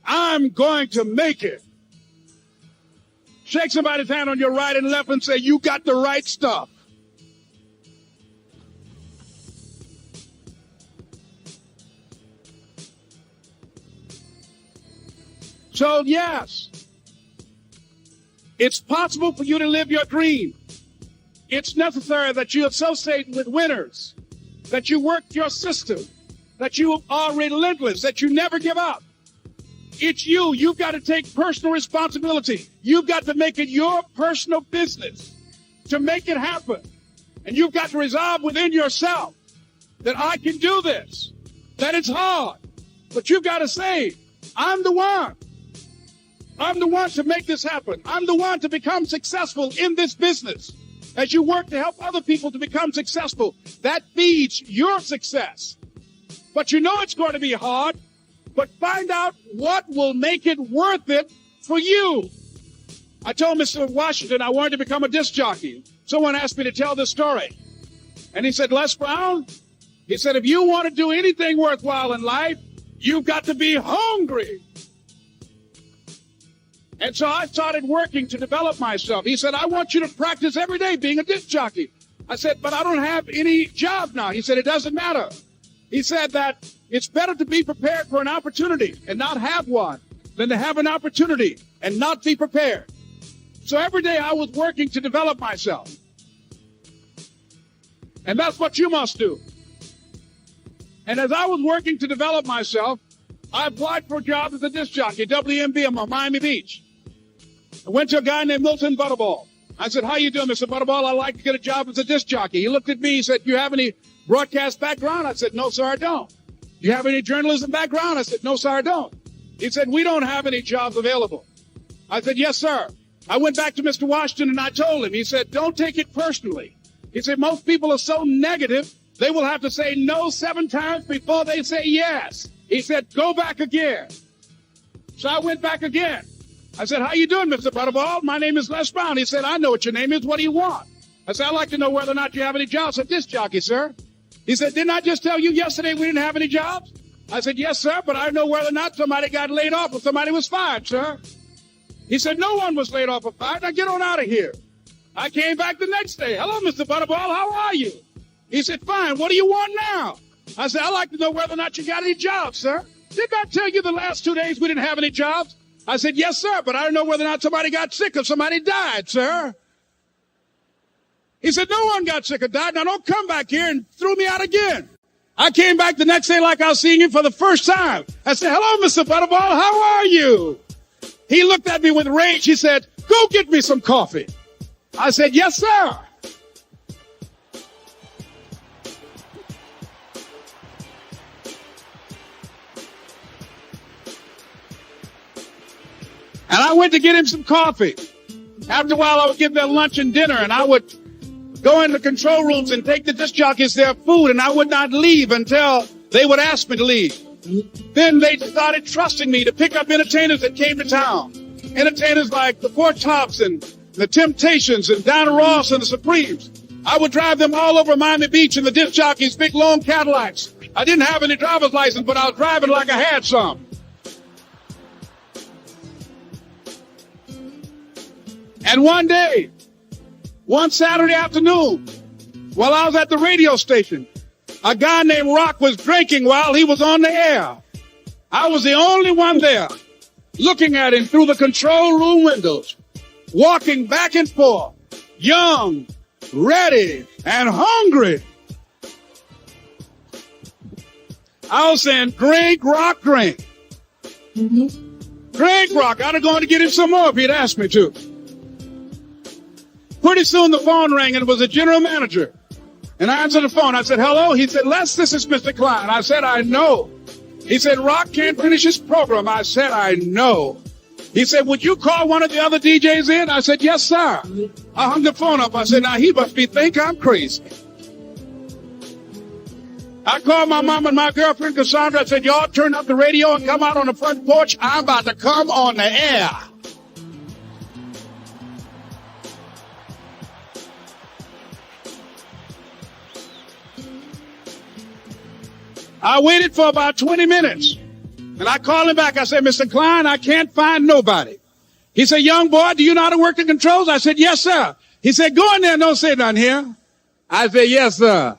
I'm going to make it. Shake somebody's hand on your right and left and say, you got the right stuff. So, yes, it's possible for you to live your dream. It's necessary that you associate with winners, that you work your system, that you are relentless, that you never give up. It's you. You've got to take personal responsibility. You've got to make it your personal business to make it happen. And you've got to resolve within yourself that I can do this, that it's hard. But you've got to say, I'm the one. I'm the one to make this happen. I'm the one to become successful in this business. As you work to help other people to become successful, that feeds your success. But you know it's going to be hard, but find out what will make it worth it for you. I told Mr. Washington I wanted to become a disc jockey. Someone asked me to tell this story. And he said, Les Brown, he said, if you want to do anything worthwhile in life, you've got to be hungry. And so I started working to develop myself. He said, I want you to practice every day being a disc jockey. I said, but I don't have any job now. He said, it doesn't matter. He said that it's better to be prepared for an opportunity and not have one than to have an opportunity and not be prepared. So every day I was working to develop myself. And that's what you must do. And as I was working to develop myself, I applied for a job as a disc jockey, WMBM on Miami Beach. I went to a guy named Milton Butterball. I said, how you doing, Mr. Butterball? I'd like to get a job as a disc jockey. He looked at me. He said, do you have any broadcast background? I said, no, sir, I don't. Do you have any journalism background? I said, no, sir, I don't. He said, we don't have any jobs available. I said, yes, sir. I went back to Mr. Washington and I told him. He said, don't take it personally. He said, most people are so negative, they will have to say no 7 times before they say yes. He said, go back again. So I went back again. I said, how you doing, Mr. Butterball? My name is Les Brown. He said, I know what your name is. What do you want? I said, I'd like to know whether or not you have any jobs at disc jockey, sir. He said, didn't I just tell you yesterday we didn't have any jobs? I said, yes, sir, but I know whether or not somebody got laid off or somebody was fired, sir. He said, no one was laid off or fired. Now get on out of here. I came back the next day. Hello, Mr. Butterball. How are you? He said, fine. What do you want now? I said, I'd like to know whether or not you got any jobs, sir. Didn't I tell you the last 2 days we didn't have any jobs? I said, yes, sir, but I don't know whether or not somebody got sick or somebody died, sir. He said, no one got sick or died. Now don't come back here and throw me out again. I came back the next day like I was seeing you for the first time. I said, hello, Mr. Butterball. How are you? He looked at me with rage. He said, go get me some coffee. I said, yes, sir. And I went to get him some coffee. After a while, I would give them lunch and dinner, and I would go in the control rooms and take the disc jockeys their food, and I would not leave until they would ask me to leave. Then they started trusting me to pick up entertainers that came to town. Entertainers like the Four Tops and the Temptations and Donna Ross and the Supremes. I would drive them all over Miami Beach in the disc jockeys' big long Cadillacs. I didn't have any driver's license, but I was driving like I had some. And one day, one Saturday afternoon, while I was at the radio station, a guy named Rock was drinking while he was on the air. I was the only one there, looking at him through the control room windows, walking back and forth, young, ready, and hungry. I was saying, drink, Rock, drink. Drink, Rock. I'd have gone to get him some more if he'd asked me to. Pretty soon the phone rang and it was the general manager. And I answered the phone. I said, hello? He said, Les, this is Mr. Klein. I said, I know. He said, Rock can't finish his program. I said, I know. He said, would you call one of the other DJs in? I said, yes, sir. I hung the phone up. I said, now he must think I'm crazy. I called my mom and my girlfriend, Cassandra. I said, y'all turn up the radio and come out on the front porch. I'm about to come on the air. I waited for about 20 minutes. And I called him back. I said, Mr. Klein, I can't find nobody. He said, young boy, do you know how to work the controls? I said, yes, sir. He said, go in there and don't say nothing here. I said, yes, sir.